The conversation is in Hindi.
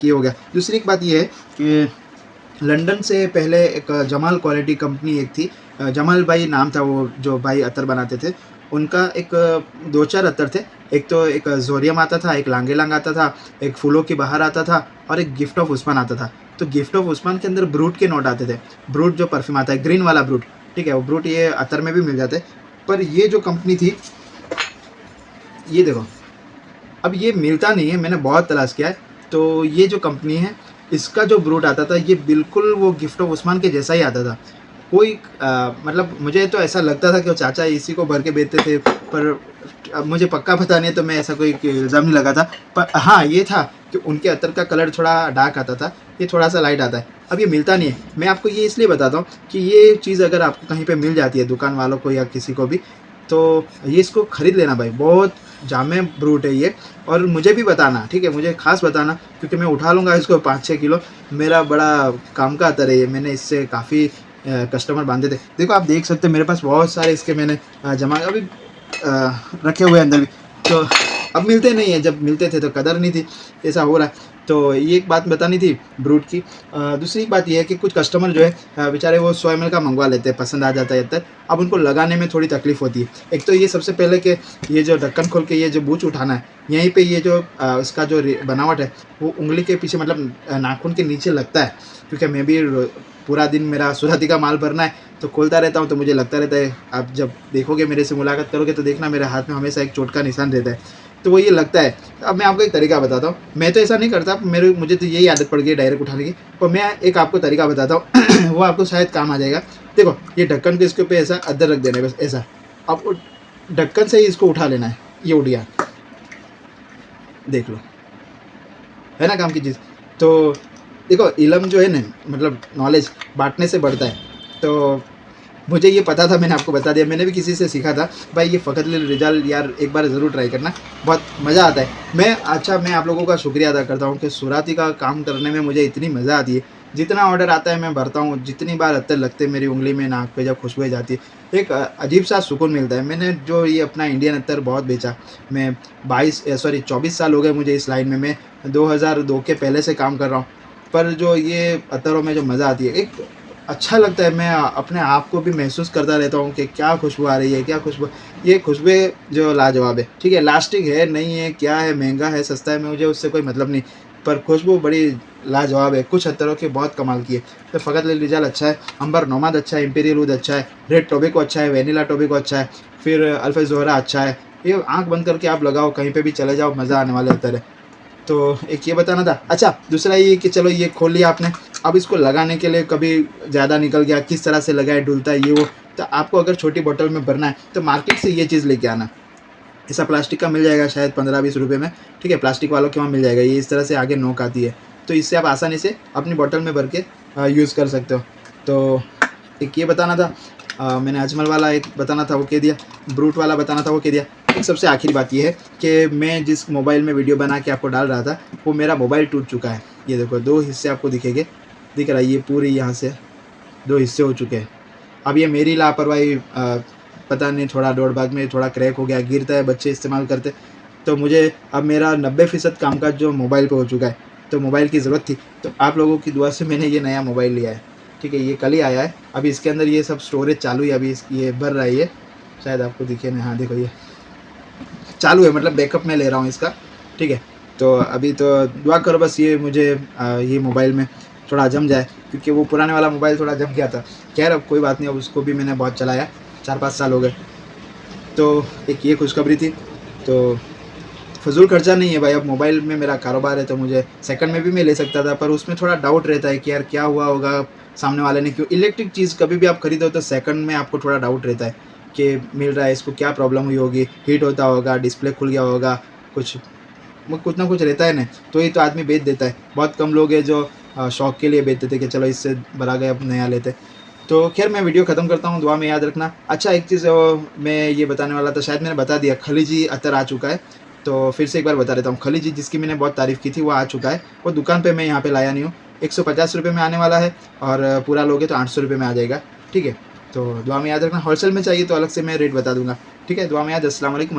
ये हो गया। दूसरी एक बात ये है कि लंदन से पहले एक जमाल क्वालिटी कंपनी एक थी, जमाल भाई नाम था वो जो भाई अत्तर बनाते थे। उनका एक 2-4 अत्तर थे। एक तो एक ज़ोरियम आता था, एक लांगेलांग आता था, एक फूलों की बहार आता था और एक गिफ्ट ऑफ उस्मान आता था। तो गिफ्ट ऑफ उस्मान के अंदर ब्रूट के नोट आते थे। ब्रूट जो परफ्यूम आता है, ग्रीन वाला ब्रूट, ठीक है, वो ब्रूट ये अत्तर में भी मिल जाते हैं। पर ये जो कंपनी थी, ये देखो, अब ये मिलता नहीं है, मैंने बहुत तलाश किया है। तो ये जो कंपनी है, इसका जो ब्रूट आता था, ये बिल्कुल वो गिफ्ट ऑफ उस्मान के जैसा ही आता था। कोई मतलब मुझे तो ऐसा लगता था कि वो चाचा इसी को भर के बेचते थे, पर अब मुझे पक्का पता नहीं है, तो मैं ऐसा कोई इल्ज़ाम नहीं लगाता। पर हाँ, ये था कि उनके अत्तर का कलर थोड़ा डार्क आता था, ये थोड़ा सा लाइट आता है। अब ये मिलता नहीं है। मैं आपको ये इसलिए बताता हूँ कि ये चीज़ अगर आपको कहीं पे मिल जाती है, दुकान वालों को या किसी को भी, तो ये इसको ख़रीद लेना भाई, बहुत जामे ब्रूट है ये। और मुझे भी बताना, ठीक है, मुझे ख़ास बताना, क्योंकि मैं उठा लूँगा इसको 5-6 किलो। मेरा बड़ा काम का अत्तर है ये, मैंने इससे काफ़ी कस्टमर बांधे थे। देखो आप देख सकते हैं मेरे पास बहुत सारे इसके मैंने जमा अभी रखे हुए अंदर भी। तो अब मिलते नहीं हैं, जब मिलते थे तो कदर नहीं थी, ऐसा हो रहा है। तो ये एक बात बतानी थी ब्रूट की। दूसरी बात ये है कि कुछ कस्टमर जो है बेचारे वो 100 ml का मंगवा लेते हैं, पसंद आ जाता है अत्तर। अब उनको लगाने में थोड़ी तकलीफ़ होती है। एक तो ये सबसे पहले कि ये जो ढक्कन खोल के ये जो बूच उठाना है, यहीं पे ये जो इसका जो बनावट है वो उंगली के पीछे, मतलब नाखून के नीचे लगता है। क्योंकि मैं भी पूरा दिन मेरा सुराती का माल भरना है, तो खोलता रहता हूँ, तो मुझे लगता रहता है। आप जब देखोगे, मेरे से मुलाकात करोगे, तो देखना मेरे हाथ में हमेशा एक चोट का निशान रहता है, तो वो ये लगता है। अब मैं आपको एक तरीका बताता हूँ। मैं तो ऐसा नहीं करता, मुझे तो यही आदत पड़ गई है डायरेक्ट उठाने की। और मैं एक आपको तरीका बताता हूँ वो आपको शायद काम आ जाएगा। देखो, ये ढक्कन को इसके ऊपर ऐसा अदर रख देना है, बस ऐसा। अब ढक्कन से ही इसको उठा लेना है। ये उठ गया, देख लो, है ना काम की चीज़। तो देखो, इल्म जो है ना, मतलब नॉलेज बांटने से बढ़ता है। तो मुझे ये पता था, मैंने आपको बता दिया। मैंने भी किसी से सीखा था भाई, ये फ़खरुल रिजाल यार एक बार ज़रूर ट्राई करना, बहुत मज़ा आता है। मैं आप लोगों का शुक्रिया अदा करता हूँ कि सुराती का काम करने में मुझे इतनी मज़ा आती है। जितना ऑर्डर आता है मैं भरता हूँ, जितनी बार अत्तर लगते हैं मेरी उंगली में, नाक पे जब खुशबू जाती है, एक अजीब सा सुकून मिलता है। मैंने जो ये अपना इंडियन अत्तर बहुत बेचा। मैं 24 साल हो गए मुझे इस लाइन में। मैं 2002 के पहले से काम कर रहा हूँ। पर जो ये अत्तरों में जो मज़ा आती है, एक अच्छा लगता है। मैं अपने आप को भी महसूस करता रहता हूँ कि क्या खुशबू आ रही है, क्या खुशबू। ये खुशबू जो लाजवाब है, ठीक है, लास्टिक है नहीं है, क्या है, महंगा है सस्ता है, मुझे उससे कोई मतलब नहीं, पर खुशबू बड़ी लाजवाब है। कुछ अत्तरों के बहुत कमाल की है। तो फ़खरुल रिजाल अच्छा है, अंबर नोमाद अच्छा है, इंपीरियल ऊद अच्छा है, रेड टोबैको अच्छा है, वैनिला टोबैको अच्छा है, फिर अल्फ़ ज़ोहरा अच्छा है। ये आँख बंद करके आप लगाओ, कहीं पे भी चले जाओ, मज़ा आने वाले अत्तर है। तो एक ये बताना था। अच्छा, दूसरा ये कि चलो ये खोल लिया आपने, अब इसको लगाने के लिए कभी ज़्यादा निकल गया, किस तरह से लगाए, डुलता है, ये वो। तो आपको अगर छोटी बोतल में भरना है तो मार्केट से ये चीज़ लेके आना। ऐसा प्लास्टिक का मिल जाएगा शायद 15-20 रुपये में, ठीक है, प्लास्टिक वालों के वहाँ मिल जाएगा। ये इस तरह से आगे नोक आती है, तो इससे आप आसानी से अपनी बोतल में भर के यूज़ कर सकते हो। तो एक ये बताना था। मैंने अजमल वाला एक बताना था, वो कह दिया। ब्रूट वाला बताना था, वो कह दिया। एक सबसे आखिरी बात ये है कि मैं जिस मोबाइल में वीडियो बना के आपको डाल रहा था, वो मेरा मोबाइल टूट चुका है। ये देखो, 2 हिस्से आपको दिखेंगे, दिख रहा है, ये पूरी यहाँ से 2 हिस्से हो चुके हैं। अब ये मेरी लापरवाही, पता नहीं, थोड़ा दौड़ भाग में थोड़ा क्रैक हो गया, गिरता है, बच्चे इस्तेमाल करते। तो मुझे अब मेरा 90% कामकाज जो मोबाइल पे हो चुका है, तो मोबाइल की ज़रूरत थी। तो आप लोगों की दुआ से मैंने ये नया मोबाइल लिया है, ठीक है, ये कल ही आया है। अभी इसके अंदर ये सब स्टोरेज चालू है, अभी ये भर रहा है। ये शायद आपको दिखे नहीं, हाँ देखो, ये चालू है, मतलब बैकअप में ले रहा हूँ इसका, ठीक है। तो अभी तो दुआ करो बस ये मुझे ये मोबाइल में थोड़ा जम जाए, क्योंकि वो पुराने वाला मोबाइल थोड़ा जम गया था। खैर अब कोई बात नहीं, अब उसको भी मैंने बहुत चलाया, 4-5 साल हो गए। तो एक ये खुशखबरी थी। तो फजूल खर्चा नहीं है भाई, अब मोबाइल में मेरा कारोबार है, तो मुझे सेकंड में भी मैं ले सकता था, पर उसमें थोड़ा डाउट रहता है कि यार क्या हुआ होगा, सामने वाले ने क्यों। इलेक्ट्रिक चीज़ कभी भी आप खरीदो तो सेकंड में आपको थोड़ा डाउट रहता है कि मिल रहा है, इसको क्या प्रॉब्लम हुई होगी, हीट होता होगा, डिस्प्ले खुल गया होगा, कुछ ना कुछ रहता है ना, तो ये तो आदमी बेच देता है। बहुत कम लोग हैं जो शौक़ के लिए बेचते थे कि चलो इससे भरा गया, अब नया लेते। तो खैर मैं वीडियो ख़त्म करता हूँ, दुआ में याद रखना। अच्छा, एक चीज़ मैं ये बताने वाला था, शायद मैंने बता दिया, खलीजी अत्तर आ चुका है। तो फिर से एक बार बता देता हूँ, खलीजी जिसकी मैंने बहुत तारीफ़ की थी, वो आ चुका है। वो दुकान पे मैं यहाँ पे लाया नहीं हूँ। 150 रुपये में आने वाला है, और पूरा लोगे तो 800 रुपये में आ जाएगा, ठीक है। तो दुआ में याद रखना। होलसेल में चाहिए तो अलग से मैं रेट बता दूँगा, ठीक है। दुआ में याद। अस्सलाम वालेकुम।